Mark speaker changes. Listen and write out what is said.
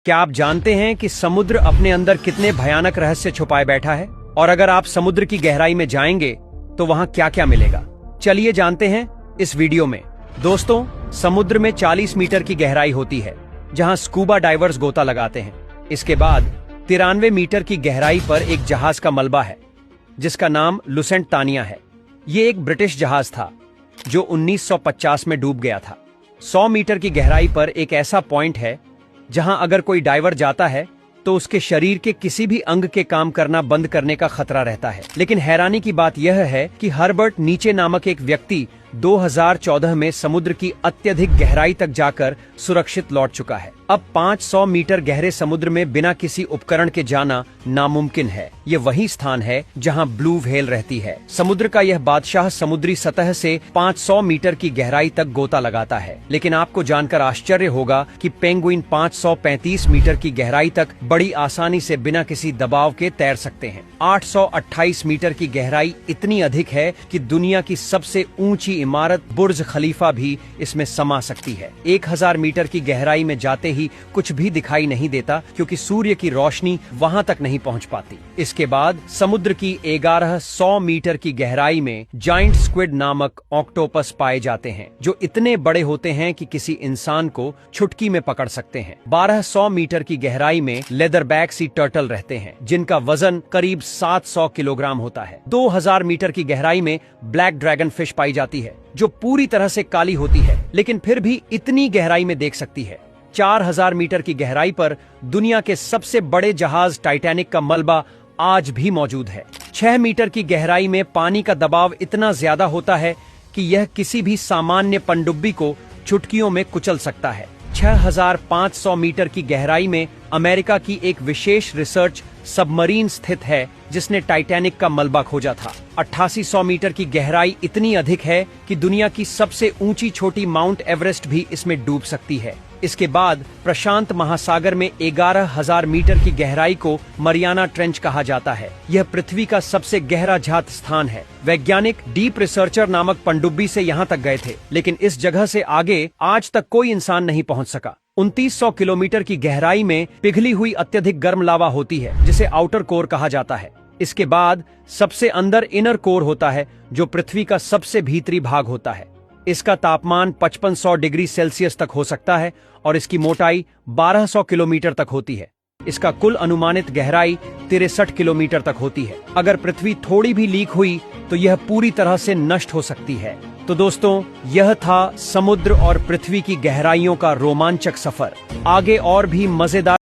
Speaker 1: क्या आप जानते हैं कि समुद्र अपने अंदर कितने भयानक रहस्य छुपाए बैठा है? और अगर आप समुद्र की गहराई में जाएंगे तो वहां क्या क्या मिलेगा, चलिए जानते हैं इस वीडियो में। दोस्तों, समुद्र में 40 मीटर की गहराई होती है जहां स्कूबा डाइवर्स गोता लगाते हैं। इसके बाद 93 मीटर की गहराई पर एक जहाज का मलबा है जिसका नाम लुसेंट तानिया है। ये एक ब्रिटिश जहाज था जो 1950 में डूब गया था। 100 मीटर की गहराई पर एक ऐसा पॉइंट है जहां अगर कोई डाइवर जाता है तो उसके शरीर के किसी भी अंग के काम करना बंद करने का खतरा रहता है। लेकिन हैरानी की बात यह है कि हर्बर्ट नीचे नामक एक व्यक्ति 2014 में समुद्र की अत्यधिक गहराई तक जाकर सुरक्षित लौट चुका है। अब 500 मीटर गहरे समुद्र में बिना किसी उपकरण के जाना नामुमकिन है। ये वही स्थान है जहां ब्लू व्हेल रहती है। समुद्र का यह बादशाह समुद्री सतह से 500 मीटर की गहराई तक गोता लगाता है। लेकिन आपको जानकर आश्चर्य होगा कि पेंगुइन 535 मीटर की गहराई तक बड़ी आसानी से बिना किसी दबाव के तैर सकते हैं। 828 मीटर की गहराई इतनी अधिक है कि दुनिया की सबसे ऊंची इमारत बुर्ज खलीफा भी इसमें समा सकती है। 1000 मीटर की गहराई में जाते ही कुछ भी दिखाई नहीं देता क्योंकि सूर्य की रोशनी वहां तक नहीं पहुंच पाती। इसके बाद समुद्र की 1100 मीटर की गहराई में जाइंट स्क्विड नामक ऑक्टोपस पाए जाते हैं जो इतने बड़े होते हैं कि किसी इंसान को चुटकी में पकड़ सकते हैं। 1200 मीटर की गहराई में लेदरबैक सी टर्टल रहते हैं जिनका वजन करीब 700 किलोग्राम होता है। 2000 मीटर की गहराई में ब्लैक ड्रैगन फिश पाई जाती है जो पूरी तरह से काली होती है लेकिन फिर भी इतनी गहराई में देख सकती है। 4000 मीटर की गहराई पर दुनिया के सबसे बड़े जहाज टाइटैनिक का मलबा आज भी मौजूद है। 6 मीटर की गहराई में पानी का दबाव इतना ज्यादा होता है कि यह किसी भी सामान्य पनडुब्बी को चुटकियों में कुचल सकता है। 6500 मीटर की गहराई में अमेरिका की एक विशेष रिसर्च सबमरीन स्थित है जिसने टाइटैनिक का मलबा खोजा था। 8800 मीटर की गहराई इतनी अधिक है कि दुनिया की सबसे ऊंची छोटी माउंट एवरेस्ट भी इसमें डूब सकती है। इसके बाद प्रशांत महासागर में 11000 मीटर की गहराई को मरियाना ट्रेंच कहा जाता है। यह पृथ्वी का सबसे गहरा जात स्थान है। वैज्ञानिक डीप रिसर्चर नामक पनडुब्बी से यहाँ तक गए थे लेकिन इस जगह से आगे आज तक कोई इंसान नहीं पहुँच सका। 2900 किलोमीटर की गहराई में पिघली हुई अत्यधिक गर्म लावा होती है जिसे आउटर कोर कहा जाता है। इसके बाद सबसे अंदर इनर कोर होता है जो पृथ्वी का सबसे भीतरी भाग होता है। इसका तापमान 5500 डिग्री सेल्सियस तक हो सकता है और इसकी मोटाई 1200 किलोमीटर तक होती है। इसका कुल अनुमानित गहराई 63 किलोमीटर तक होती है। अगर पृथ्वी थोड़ी भी लीक हुई तो यह पूरी तरह से नष्ट हो सकती है। तो दोस्तों, यह था समुद्र और पृथ्वी की गहराइयों का रोमांचक सफर। आगे और भी मजेदार